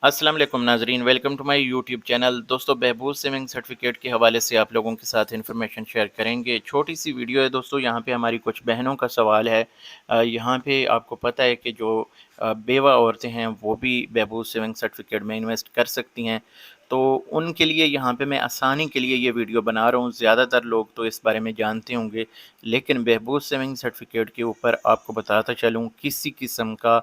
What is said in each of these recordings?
अस्सलाम वालेकुम नाजरीन, welcome to my YouTube channel. दोस्तों, बहबूद सेविंग सर्टिफिकेट के हवाले से आप लोगों के साथ इन्फॉर्मेशन शेयर करेंगे। छोटी सी वीडियो है दोस्तों। यहाँ पे हमारी कुछ बहनों का सवाल है। यहाँ पे आपको पता है कि जो बेवा औरतें हैं वो भी बहबूद सेविंग सर्टिफिकेट में इन्वेस्ट कर सकती हैं। तो उनके लिए यहाँ पे मैं आसानी के लिए ये वीडियो बना रहा हूँ। ज़्यादातर लोग तो इस बारे में जानते होंगे, लेकिन बहबूद सेविंग सर्टिफिकेट के ऊपर आपको बताता चलूँ, किसी किस्म का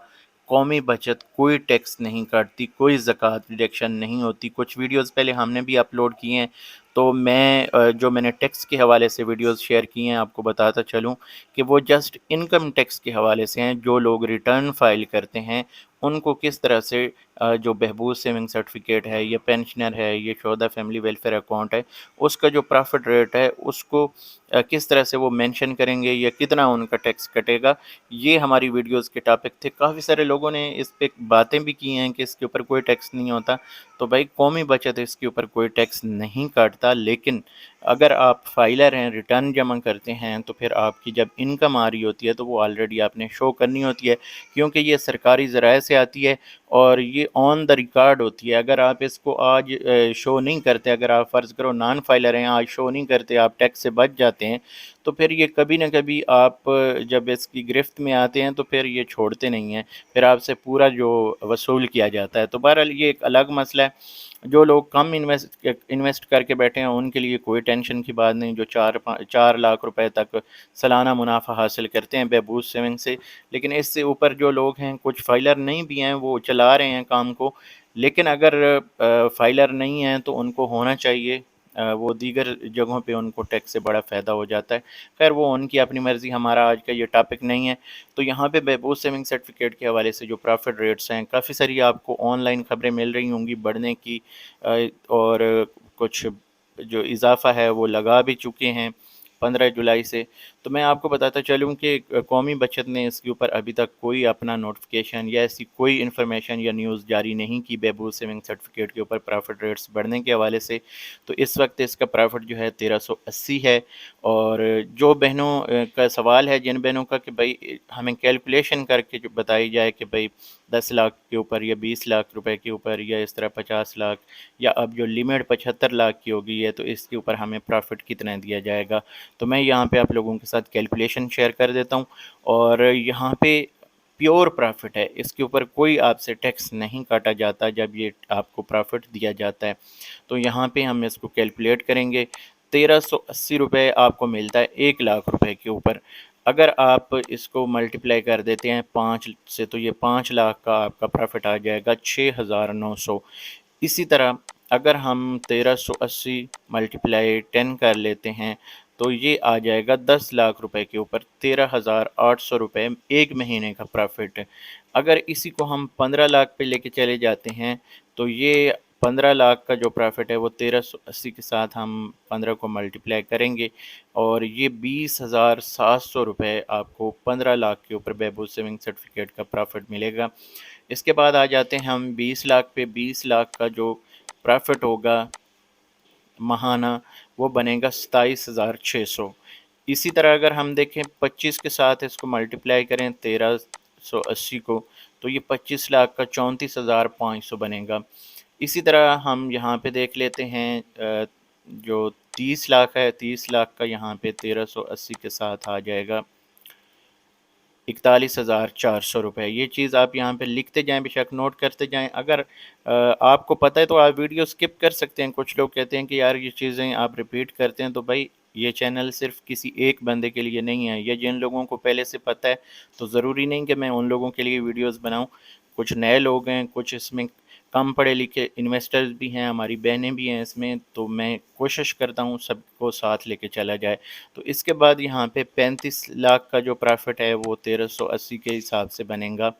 कौमी बचत कोई टैक्स नहीं काटती, कोई ज़कात डिडक्शन नहीं होती। कुछ वीडियोस पहले हमने भी अपलोड किए हैं, तो मैं जो मैंने टैक्स के हवाले से वीडियोस शेयर किए हैं, आपको बताता चलूँ कि वो जस्ट इनकम टैक्स के हवाले से हैं। जो लोग रिटर्न फाइल करते हैं उनको किस तरह से जो बहबूद सेविंग सर्टिफिकेट है, ये पेंशनर है, ये शोहदा फैमिली वेलफेयर अकाउंट है, उसका जो प्रॉफिट रेट है उसको किस तरह से वो मेंशन करेंगे या कितना उनका टैक्स कटेगा। ये हमारी वीडियोस के टॉपिक थे। काफ़ी सारे लोगों ने इस पे बातें भी की हैं कि इसके ऊपर कोई टैक्स नहीं होता। तो भाई, कौमी बचत इसके ऊपर कोई टैक्स नहीं काटता, लेकिन अगर आप फाइलर हैं, रिटर्न जमा करते हैं, तो फिर आपकी जब इनकम आ रही होती है तो वो ऑलरेडी आपने शो करनी होती है, क्योंकि ये सरकारी ज़राए से आती है और ये ऑन द रिकॉर्ड होती है। अगर आप इसको आज शो नहीं करते, अगर आप फ़र्ज़ करो नॉन फाइलर हैं, आज शो नहीं करते, आप टैक्स से बच जाते हैं, तो फिर ये कभी ना कभी आप जब इसकी गिरफ्त में आते हैं तो फिर ये छोड़ते नहीं हैं, फिर आपसे पूरा जो वसूल किया जाता है। तो बहरहाल ये एक अलग मसला है। जो लोग कम इन्वेस्ट करके बैठे हैं उनके लिए कोई टेंशन की बात नहीं, जो 4 लाख रुपए तक सालाना मुनाफा हासिल करते हैं बहबूद सेविंग से। लेकिन इससे ऊपर जो लोग हैं, कुछ फाइलर नहीं भी हैं, वो चला रहे हैं काम को, लेकिन अगर फाइलर नहीं हैं तो उनको होना चाहिए। वो दीगर जगहों पे उनको टैक्स से बड़ा फ़ायदा हो जाता है। खैर, वो उनकी अपनी मर्ज़ी, हमारा आज का ये टॉपिक नहीं है। तो यहाँ पे बहबूद सेविंग सर्टिफिकेट के हवाले से जो प्रॉफिट रेट्स हैं, काफ़ी सारी आपको ऑनलाइन ख़बरें मिल रही होंगी बढ़ने की, और कुछ जो इजाफ़ा है वो लगा भी चुके हैं 15 जुलाई से। तो मैं आपको बताता चलूँ कि कौमी बचत ने इसके ऊपर अभी तक कोई अपना नोटिफिकेशन या ऐसी कोई इन्फॉर्मेशन या न्यूज़ जारी नहीं की बहबूद सेविंग सर्टिफिकेट के ऊपर प्रॉफिट रेट्स बढ़ने के हवाले से। तो इस वक्त इसका प्रॉफिट जो है 1380 है। और जो बहनों का सवाल है, जिन बहनों का कि भाई हमें कैलकुलेशन करके जो बताई जाए कि भाई 10 लाख के ऊपर या 20 लाख रुपए के ऊपर या इस तरह 50 लाख, या अब जो लिमिट 75 लाख की हो गई है, तो इसके ऊपर हमें प्रॉफिट कितना दिया जाएगा। तो मैं यहाँ पे आप लोगों के साथ कैलकुलेशन शेयर कर देता हूँ। और यहाँ पे प्योर प्रॉफिट है, इसके ऊपर कोई आपसे टैक्स नहीं काटा जाता जब ये आपको प्रॉफिट दिया जाता है। तो यहाँ पे हम इसको कैलकुलेट करेंगे। 1380 रुपये आपको मिलता है 1 लाख रुपए के ऊपर। अगर आप इसको मल्टीप्लाई कर देते हैं 5 से, तो ये 5 लाख का आपका प्रॉफिट आ जाएगा 6900। इसी तरह अगर हम 1380 मल्टीप्लाई 10 कर लेते हैं, तो ये आ जाएगा 10 लाख रुपए के ऊपर 13,800 रुपये एक महीने का प्रॉफिट। अगर इसी को हम 15 लाख पे लेके चले जाते हैं, तो ये 15 लाख का जो प्रॉफिट है वो 1380 के साथ हम 15 को मल्टीप्लाई करेंगे, और ये 20,700 रुपये आपको 15 लाख के ऊपर बहबूद सेविंग सर्टिफिकेट का प्रॉफिट मिलेगा। इसके बाद आ जाते हैं हम 20 लाख पे। 20 लाख का जो प्रॉफिट होगा माहाना, वो बनेगा 27,600। इसी तरह अगर हम देखें 25 के साथ इसको मल्टीप्लाई करें 1380 को, तो ये 25 लाख का 34,500 बनेगा। इसी तरह हम यहाँ पे देख लेते हैं जो 30 लाख है, 30 लाख का यहाँ पे 1380 के साथ आ जाएगा 41,400 रुपये। ये चीज़ आप यहाँ पे लिखते जाएँ, बेशक नोट करते जाएँ। अगर आपको पता है तो आप वीडियो स्किप कर सकते हैं। कुछ लोग कहते हैं कि यार ये चीज़ें आप रिपीट करते हैं, तो भाई ये चैनल सिर्फ़ किसी एक बंदे के लिए नहीं है। ये जिन लोगों को पहले से पता है, तो ज़रूरी नहीं कि मैं उन लोगों के लिए वीडियोज़ बनाऊँ। कुछ नए लोग हैं, कुछ इसमें कम पढ़े लिखे इन्वेस्टर्स भी हैं, हमारी बहनें भी हैं इसमें, तो मैं कोशिश करता हूँ सबको साथ लेके चला जाए। तो इसके बाद यहाँ पे 35 लाख का जो प्रॉफिट है वो 1380 के हिसाब से बनेगा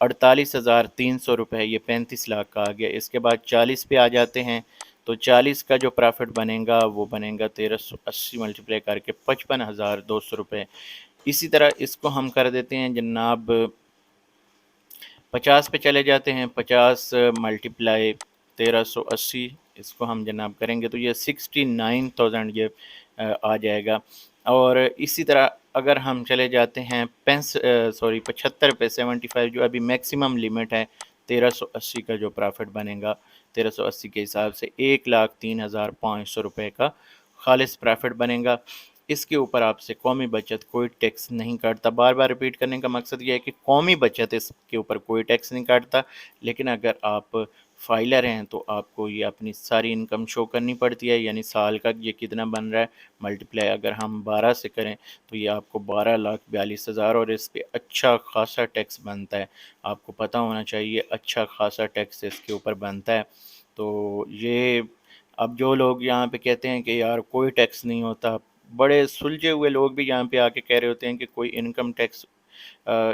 48,300 रुपये। ये 35 लाख का आ गया। इसके बाद 40 पे आ जाते हैं, तो 40 का जो प्रॉफिट बनेगा वो बनेगा 1380 मल्टीप्लाई करके 55,200 रुपये। इसी तरह इसको हम कर देते हैं जनाब 50 पे चले जाते हैं। 50 मल्टीप्लाई 1380, इसको हम जनाब करेंगे तो ये 69,000 ये आ जाएगा। और इसी तरह अगर हम चले जाते हैं 75 पे 75, जो अभी मैक्सिमम लिमिट है 1380 का जो प्रॉफिट बनेगा, 1380 के हिसाब से 1,03,500 रुपये का खालिस प्रॉफिट बनेगा। इसके ऊपर आपसे कौमी बचत कोई टैक्स नहीं काटता। बार बार रिपीट करने का मकसद ये है कि कौमी बचत इसके ऊपर कोई टैक्स नहीं काटता, लेकिन अगर आप फाइलर हैं तो आपको ये अपनी सारी इनकम शो करनी पड़ती है, यानी साल का ये कितना बन रहा है मल्टीप्लाई अगर हम 12 से करें तो ये आपको 12,42,000 और इस पे अच्छा खासा टैक्स बनता है। आपको पता होना चाहिए अच्छा खासा टैक्स इसके ऊपर बनता है। तो ये अब जो लोग यहाँ पे कहते हैं कि यार कोई टैक्स नहीं होता, बड़े सुलझे हुए लोग भी यहाँ पे आके कह रहे होते हैं कि कोई इनकम टैक्स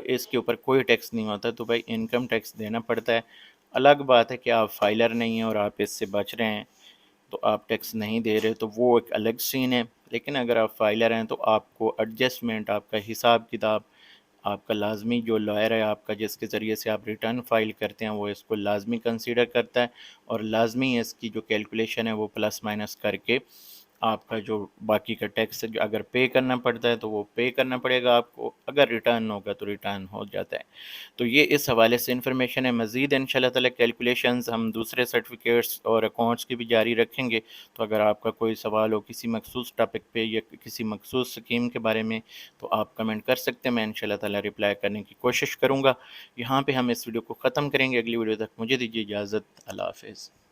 इसके ऊपर कोई टैक्स नहीं होता। तो भाई इनकम टैक्स देना पड़ता है। अलग बात है कि आप फाइलर नहीं हैं और आप इससे बच रहे हैं तो आप टैक्स नहीं दे रहे, तो वो एक अलग सीन है। लेकिन अगर आप फाइलर हैं तो आपको एडजस्टमेंट, आपका हिसाब किताब, आपका लाजमी जो लॉयर है आपका जिसके ज़रिए से आप रिटर्न फाइल करते हैं वो इसको लाजमी कंसीडर करता है और लाजमी इसकी जो कैलकुलेशन है वो प्लस माइनस करके आपका जो बाकी का टैक्स अगर पे करना पड़ता है तो वो पे करना पड़ेगा आपको, अगर रिटर्न होगा तो रिटर्न हो जाता है। तो ये इस हवाले से इन्फॉर्मेशन है। मज़ीद इंशाल्लाह ताला कैलकुलेशंस हम दूसरे सर्टिफिकेट्स और अकाउंट्स की भी जारी रखेंगे। तो अगर आपका कोई सवाल हो किसी मखसूस टॉपिक पे या किसी मखसूस स्कीम के बारे में तो आप कमेंट कर सकते हैं, मैं इंशाल्लाह ताला रिप्लाई करने की कोशिश करूँगा। यहाँ पे हम इस वीडियो को ख़त्म करेंगे, अगली वीडियो तक मुझे दीजिए इजाज़त। अल्लाह हाफ़िज़।